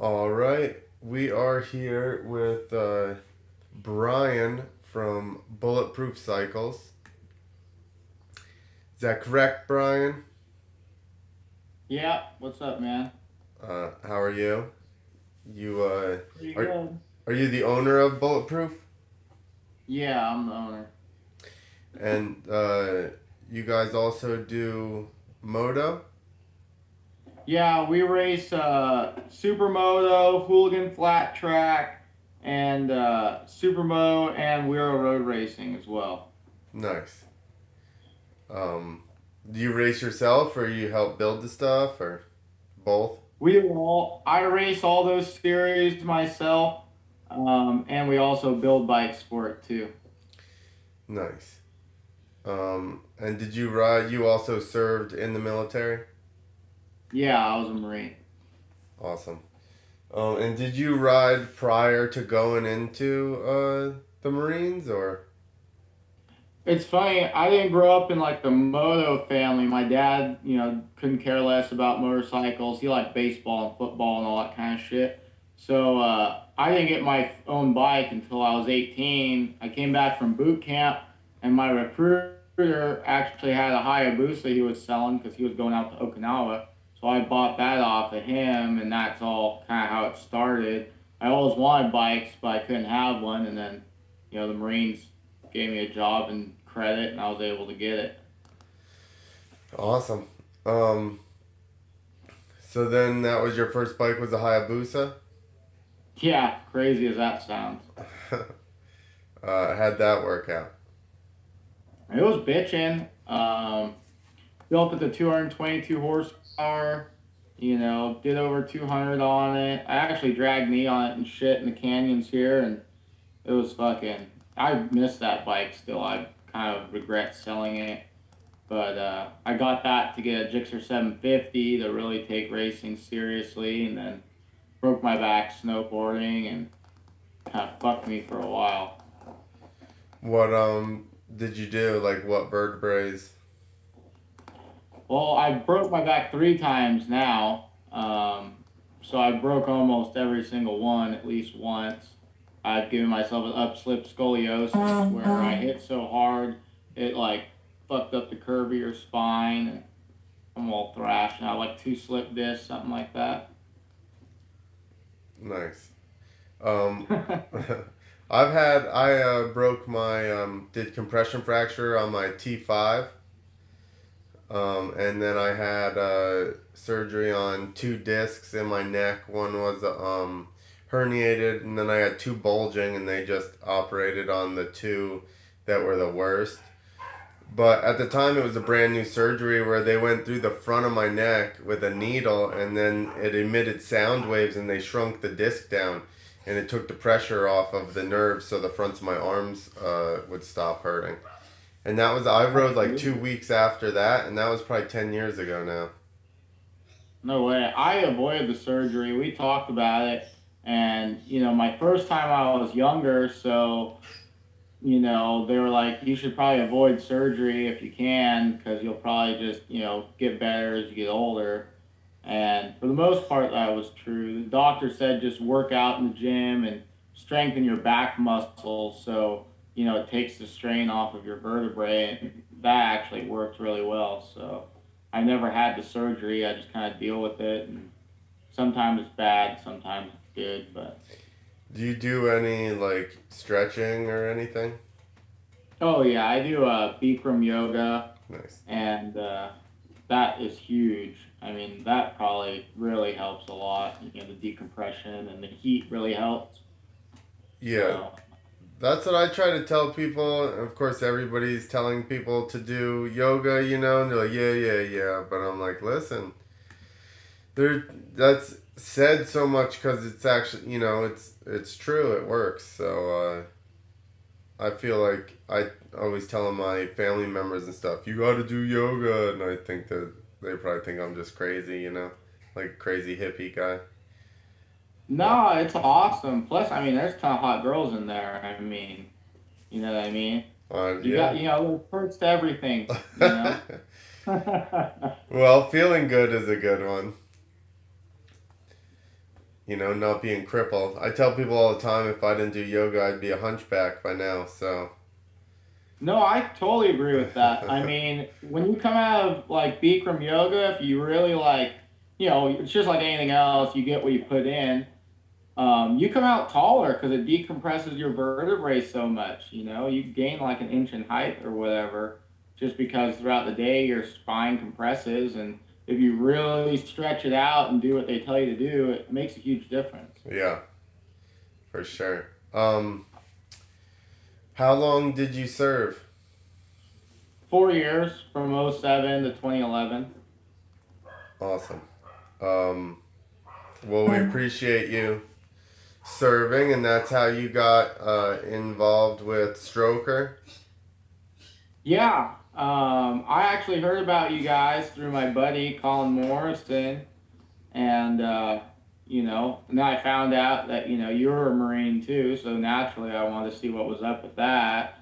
All right, we are here with Bryan from Bulletproof Cycles. Is that correct, Bryan? Yeah, what's up, man? How are you? You Pretty are good. are you the owner of Bulletproof? Yeah, I'm the owner. And you guys also do moto? Yeah, we race supermoto, hooligan flat track, and supermoto, and we're a road racing as well. Nice. Do you race yourself, or you help build the stuff, or both? I race all those series myself, and we also build bikes for it too. Nice. And did you ride? You also served in the military? Yeah, I was a Marine. Awesome. And did you ride prior to going into the Marines or? It's funny. I didn't grow up in like the moto family. My dad, couldn't care less about motorcycles. He liked baseball and football and all that kind of shit. So I didn't get my own bike until I was 18. I came back from boot camp, and my recruiter actually had a Hayabusa he was selling because he was going out to Okinawa. So I bought that off of him, and that's all kind of how it started. I always wanted bikes, but I couldn't have one, and then the Marines gave me a job and credit, and I was able to get it. Awesome. Um, so then that was your first bike was a Hayabusa. Yeah, crazy as that sounds. How'd that work out? It was bitching. Built it to 222 horsepower. Did over 200 on it. I actually dragged me on it and shit in the canyons here, and it was fucking. I miss that bike still. I kind of regret selling it. But I got that to get a Gixxer 750 to really take racing seriously, and then broke my back snowboarding and kind of fucked me for a while. What did you do? Like what vertebrae? Well, I broke my back three times now, so I broke almost every single one at least once. I've given myself an upslip scoliosis where I hit so hard it like fucked up the curve of your spine, and I'm all thrashed now, like two slip discs, something like that. Nice. Um, I broke my did compression fracture on my T5. And then I had surgery on two discs in my neck. One was herniated, and then I had two bulging, and they just operated on the two that were the worst. But at the time, it was a brand new surgery where they went through the front of my neck with a needle, and then it emitted sound waves, and they shrunk the disc down, and it took the pressure off of the nerves, so the fronts of my arms would stop hurting. And that was I rode like 2 weeks after that, and that was probably 10 years ago now. No way. I avoided the surgery. We talked about it. And, my first time I was younger, so, they were like, you should probably avoid surgery if you can, because you'll probably just, get better as you get older. And for the most part, that was true. The doctor said just work out in the gym and strengthen your back muscles so, it takes the strain off of your vertebrae. And that actually worked really well. So I never had the surgery. I just kind of deal with it. And sometimes it's bad, sometimes it's good. But Do you do any like stretching or anything? oh, yeah, I do Bikram yoga, Nice. and that is huge. I mean, that probably really helps a lot. The decompression and the heat really helps. Yeah, So, that's what I try to tell people. Of course, everybody's telling people to do yoga, and they're like, yeah, yeah, yeah. But I'm like, listen, there. That's said so much because it's actually, it's true. It works. So I feel like I always tell my family members and stuff, you got to do yoga, and I think that they probably think I'm just crazy, like crazy hippie guy. But no, it's awesome. Plus, I mean, there's a ton of hot girls in there. I mean, you know what I mean? You yeah. got, there's perks to everything. Well, feeling good is a good one. not being crippled. I tell people all the time if I didn't do yoga, I'd be a hunchback by now. So, No, I totally agree with that. I mean, when you come out of like Bikram yoga, if you really like, it's just like anything else, you get what you put in. You come out taller because it decompresses your vertebrae so much. You gain like an inch in height or whatever, just because throughout the day your spine compresses, and if you really stretch it out and do what they tell you to do, it makes a huge difference. yeah, for sure. How long did you serve? 4 years from '07 to 2011. Awesome. Um, well, we appreciate you serving, and that's how you got involved with Stroker. Yeah, I actually heard about you guys through my buddy Colin Morrison, and and then I found out that you were a Marine too. So naturally, I wanted to see what was up with that,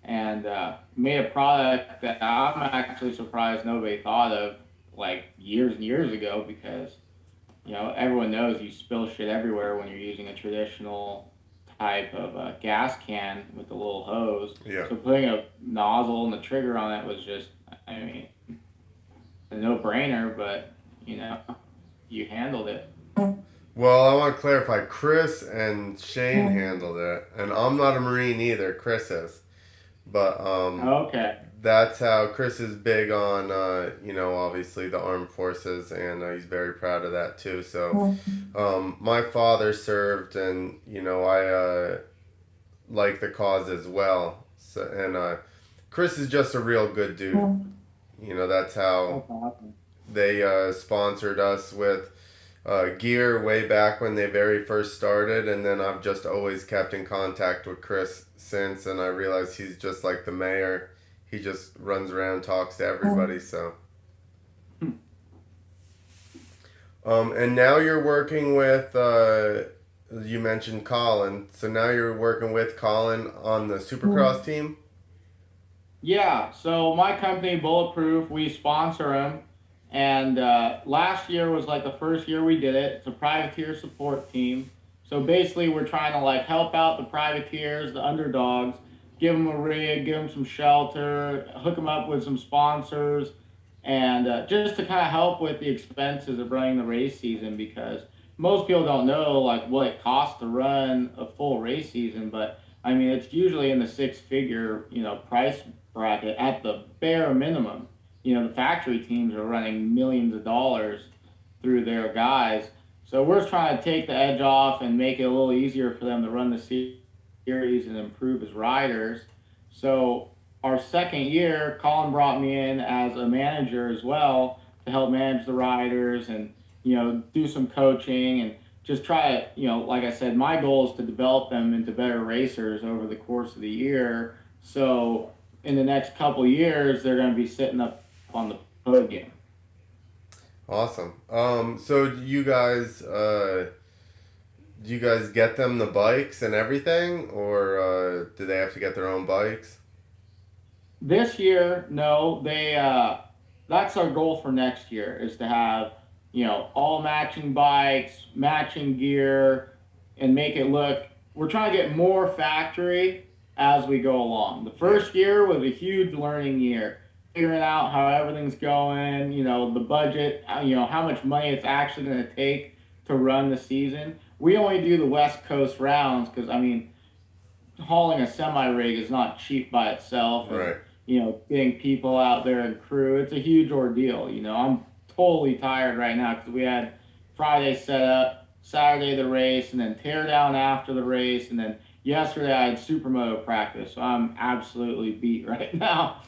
and made a product that I'm actually surprised nobody thought of like years and years ago because everyone knows you spill shit everywhere when you're using a traditional type of gas can with the little hose. Yeah. So putting a nozzle and the trigger on it was just, I mean, a no-brainer, but you handled it. Well, I want to clarify. Chris and Shane handled it, and I'm not a Marine either. Chris is, but Okay. that's how Chris is big on, obviously the armed forces, and he's very proud of that too. So, my father served, and I like the cause as well. So, and Chris is just a real good dude. That's how That's awesome. they sponsored us with gear way back when they very first started, and then I've just always kept in contact with Chris since, and I realized he's just like the mayor. He just runs around, talks to everybody. So, and now you're working with. You mentioned Colin, so now you're working with Colin on the Supercross team. Yeah, so my company, Bulletproof, we sponsor them. And last year was like the first year we did it. It's a privateer support team. So basically, we're trying to like help out the privateers, the underdogs, give them a rig, give them some shelter, hook them up with some sponsors, and just to kind of help with the expenses of running the race season because most people don't know like what it costs to run a full race season. But I mean, it's usually in the six-figure price bracket at the bare minimum. The factory teams are running millions of dollars through their guys. So we're trying to take the edge off and make it a little easier for them to run the series and improve as riders. So our second year, Colin brought me in as a manager as well to help manage the riders and do some coaching and just try to like I said, my goal is to develop them into better racers over the course of the year. So in the next couple years, they're going to be sitting up on the podium. Awesome. So do you guys get them the bikes and everything, or do they have to get their own bikes? This year, no, they that's our goal for next year is to have all matching bikes, matching gear, and make it look. We're trying to get more factory as we go along. The first year was a huge learning year, figuring out how everything's going, the budget, how much money it's actually going to take to run the season. We only do the West Coast rounds because, I mean, hauling a semi rig is not cheap by itself. And, Right. getting people out there and crew, it's a huge ordeal. I'm totally tired right now because we had Friday set up, Saturday the race, and then tear down after the race, and then yesterday I had supermoto practice, so I'm absolutely beat right now.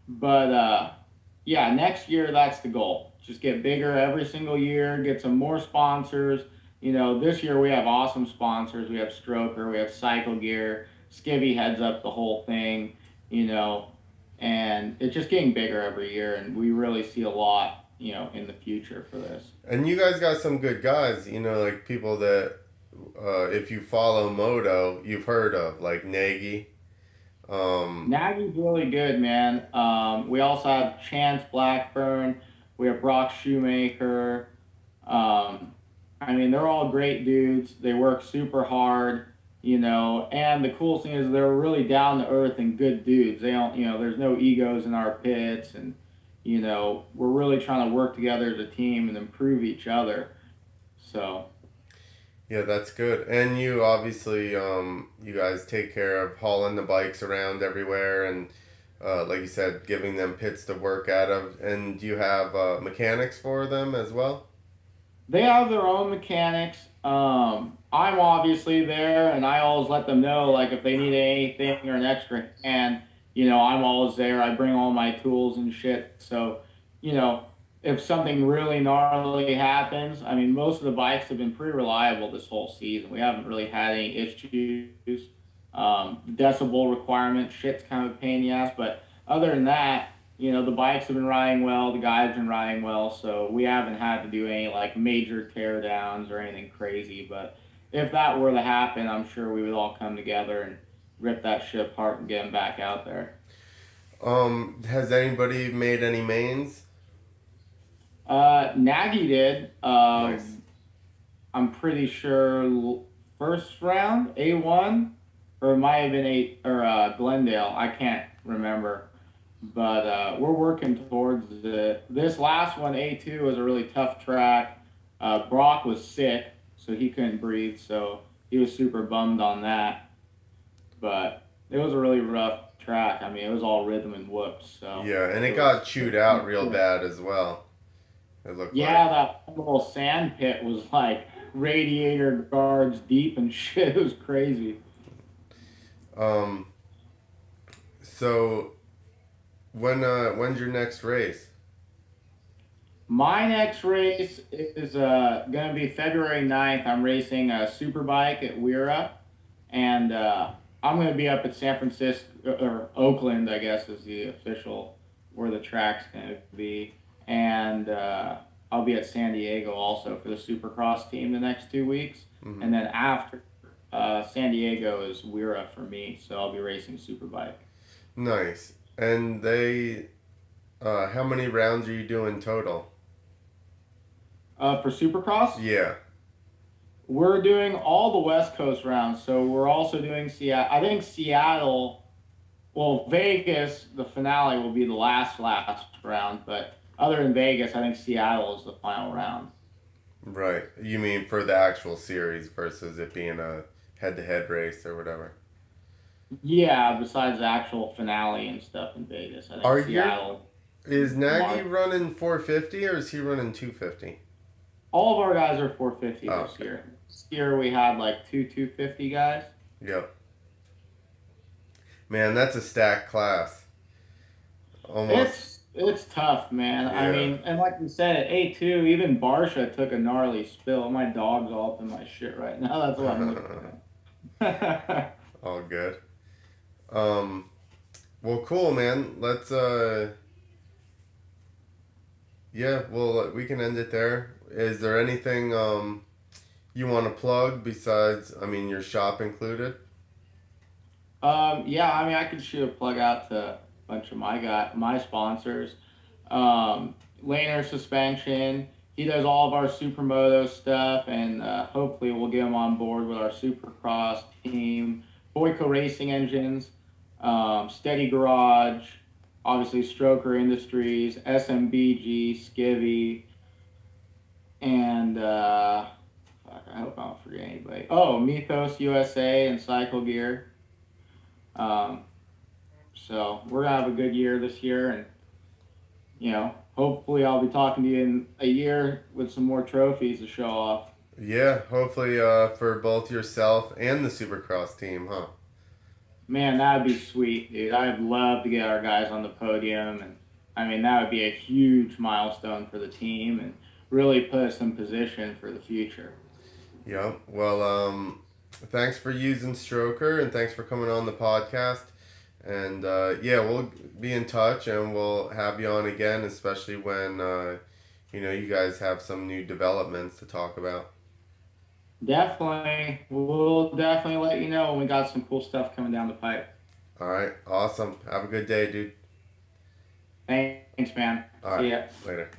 But yeah, next year that's the goal. Just get bigger every single year, get some more sponsors. This year we have awesome sponsors. We have Stroker, we have Cycle Gear, Skivvy heads up the whole thing, and it's just getting bigger every year, and we really see a lot, in the future for this. And you guys got some good guys, like people that, if you follow Moto, you've heard of, like Nagy. Nagy's really good, man. We also have Chance Blackburn. We have Brock Shoemaker. I I mean, they're all great dudes. They work super hard, and the cool thing is they're really down to earth and good dudes. They don't, there's no egos in our pits, and we're really trying to work together as a team and improve each other. So. Yeah, that's good. And you obviously, you guys take care of hauling the bikes around everywhere and, like you said, giving them pits to work out of. And do you have mechanics for them as well? They have their own mechanics. I'm obviously there, and I always let them know, like, if they need anything or an extra hand, I'm always there. I bring all my tools and shit. So, you know, if something really gnarly happens, I mean, most of the bikes have been pretty reliable this whole season. We haven't really had any issues. Decibel requirement, shit's kind of a pain in the ass, but other than that, the bikes have been riding well, the guys have been riding well, so we haven't had to do any like major tear downs or anything crazy. But if that were to happen, I'm sure we would all come together and rip that shit apart and get them back out there. Has anybody made any mains? Nagy did. Nice. I'm pretty sure first round A1, or it might have been Glendale. I can't remember. But we're working towards it. This last one, A2, was a really tough track. Brock was sick, so he couldn't breathe, so he was super bummed on that. But it was a really rough track. I mean, it was all rhythm and whoops. So Yeah, and it it got was. chewed out real bad as well. It looked like. Yeah, that little sand pit was like radiator guards deep and shit. It was crazy. Um, so when's your next race? My next race is going to be February 9th. I'm racing a superbike at Weira, and I'm going to be up at San Francisco, or Oakland, I guess, is the official where the track's going to be. And I'll be at San Diego also for the supercross team the next 2 weeks. Hmm. And then after San Diego is Weira for me, so I'll be racing superbike. Nice. And how many rounds are you doing total? For supercross, Yeah. we're doing all the West Coast rounds, so we're also doing Seattle. I think Seattle, well, Vegas, the finale will be the last round, but other than Vegas, I think Seattle is the final round. Right. You mean for the actual series versus it being a head-to-head race or whatever? Yeah, besides the actual finale and stuff in Vegas, I think Are your Seattle. Is Nagy Mark, running 450 or is he running 250? all of our guys are 450 Oh, this okay. year. This year we had like two 250 guys. Yep. Man, that's a stacked class. Almost. It's tough, man. I Yeah. mean, and like you said, at A2, even Barsha took a gnarly spill. My dog's all up in my shit right now. That's what I'm looking at. All good. Um, well, cool, man. Let's yeah, well, we can end it there. Is there anything you want to plug besides, I mean, your shop included? Yeah, I mean, I could shoot a plug out to a bunch of my sponsors. Laner Suspension. He does all of our supermoto stuff, and hopefully we'll get him on board with our supercross team. Boyko Racing Engines, Steady Garage, obviously Stroker Industries, SMBG, SKVI, and fuck, I hope I don't forget anybody. Oh, Mythos USA and Cycle Gear. Um, so we're gonna have a good year this year, and hopefully I'll be talking to you in a year with some more trophies to show off. Yeah, hopefully for both yourself and the Supercross team, huh? Man, that'd be sweet, dude. I'd love to get our guys on the podium, and I mean that would be a huge milestone for the team, and really put us in position for the future. Yeah. Well, thanks for using Stroker and thanks for coming on the podcast. And yeah, we'll be in touch and we'll have you on again, especially when you guys have some new developments to talk about. Definitely, we'll definitely let you know when we got some cool stuff coming down the pipe. All right. Awesome. Have a good day, dude. Thanks, man. All right. See ya. Later.